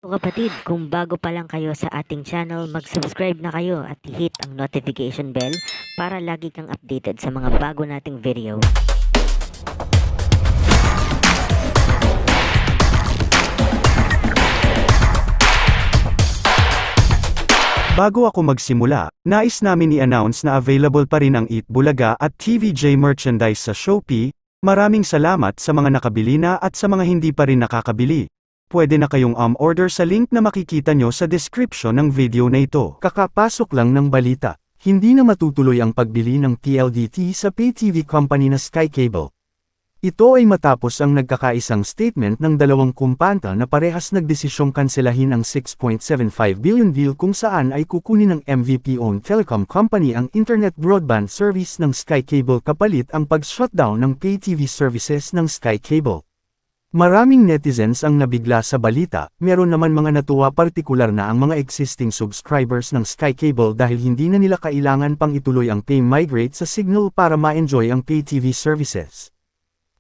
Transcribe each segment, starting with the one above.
So kapatid, kung bago pa lang kayo sa ating channel, mag-subscribe na kayo at hit ang notification bell para lagi kang updated sa mga bago nating video. Bago ako magsimula, nais namin i-announce na available pa rin ang Eat Bulaga at TVJ merchandise sa Shopee. Maraming salamat sa mga nakabili na at sa mga hindi pa rin nakakabili. Pwede na kayong order sa link na makikita nyo sa description ng video na ito. Kakapasok lang ng balita, hindi na matutuloy ang pagbili ng PLDT sa pay TV company na Sky Cable. Ito ay matapos ang nagkakaisang statement ng dalawang kumpanya na parehas nagdesisyong kanselahin ang 6.75 billion deal kung saan ay kukunin ng MVP-owned telecom company ang internet broadband service ng Sky Cable kapalit ang pag-shutdown ng pay TV services ng Sky Cable. Maraming netizens ang nabigla sa balita, meron naman mga natuwa partikular na ang mga existing subscribers ng Sky Cable dahil hindi na nila kailangan pang ituloy ang pay migrate sa Signal para ma-enjoy ang pay TV services.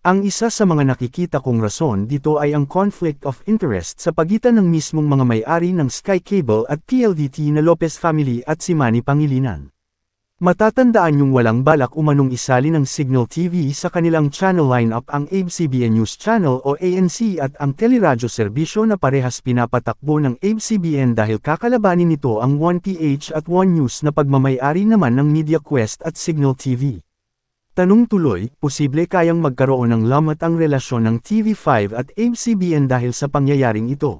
Ang isa sa mga nakikita kong rason dito ay ang conflict of interest sa pagitan ng mismong mga may-ari ng Sky Cable at PLDT na Lopez family at si Manny Pangilinan. Matatandaan yung walang balak umanong isali ng Signal TV sa kanilang channel lineup ang ABS-CBN News Channel o ANC at ang teleradyo serbisyo na parehas pinapatakbo ng ABS-CBN dahil kakalabanin nito ang 1PH at 1 News na pagmamay-ari naman ng MediaQuest at Signal TV. Tanong tuloy, posible kayang magkaroon ng lamat ang relasyon ng TV5 at ABS-CBN dahil sa pangyayaring ito.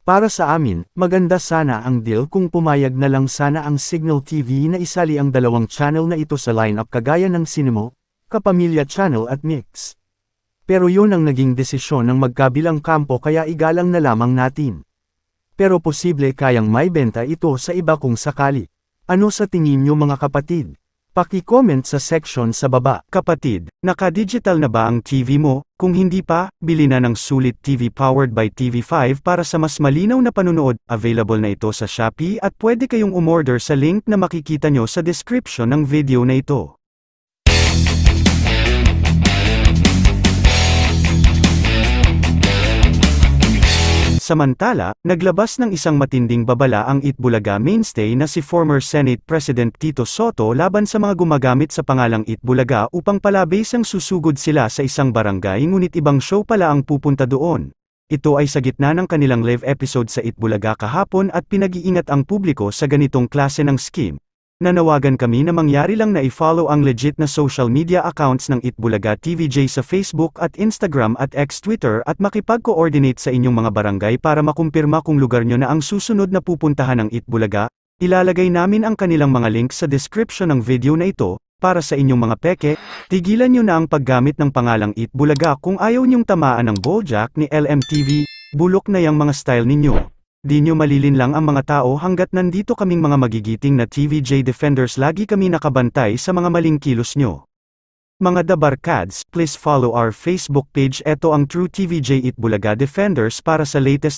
Para sa amin, maganda sana ang deal kung pumayag na lang sana ang Signal TV na isali ang dalawang channel na ito sa lineup kagaya ng Cinemo, Kapamilya Channel at Mix. Pero yun ang naging desisyon ng magkabilang kampo kaya igalang na lamang natin. Pero posible kayang may benta ito sa iba kung sakali. Ano sa tingin nyo mga kapatid? Paki-comment sa section sa baba. Kapatid, naka-digital na ba ang TV mo? Kung hindi pa, bili na ng Sulit TV powered by TV5 para sa mas malinaw na panunood. Available na ito sa Shopee at pwede kayong umorder sa link na makikita nyo sa description ng video na ito. Samantala, naglabas ng isang matinding babala ang Eat Bulaga mainstay na si former Senate President Tito Sotto laban sa mga gumagamit sa pangalang Eat Bulaga upang palabis ang susugod sila sa isang barangay ngunit ibang show pala ang pupunta doon. Ito ay sa gitna ng kanilang live episode sa Eat Bulaga kahapon at pinag-iingat ang publiko sa ganitong klase ng scheme. Nanawagan kami na mangyari lang na i-follow ang legit na social media accounts ng Eat Bulaga TVJ sa Facebook at Instagram at X Twitter at makipag-coordinate sa inyong mga barangay para makumpirma kung lugar nyo na ang susunod na pupuntahan ng Eat Bulaga. Ilalagay namin ang kanilang mga links sa description ng video na ito. Para sa inyong mga peke, tigilan nyo na ang paggamit ng pangalang Eat Bulaga kung ayaw nyong tamaan ng Bojack ni LMTV, bulok na yang mga style ninyo. Di nyo malilin lang ang mga tao hanggat nandito kaming mga magigiting na TVJ defenders lagi kami nakabantay sa mga maling kilos nyo. Mga Dabarkads, please follow our Facebook page. Eto ang True TVJ Eat Bulaga Defenders para sa latest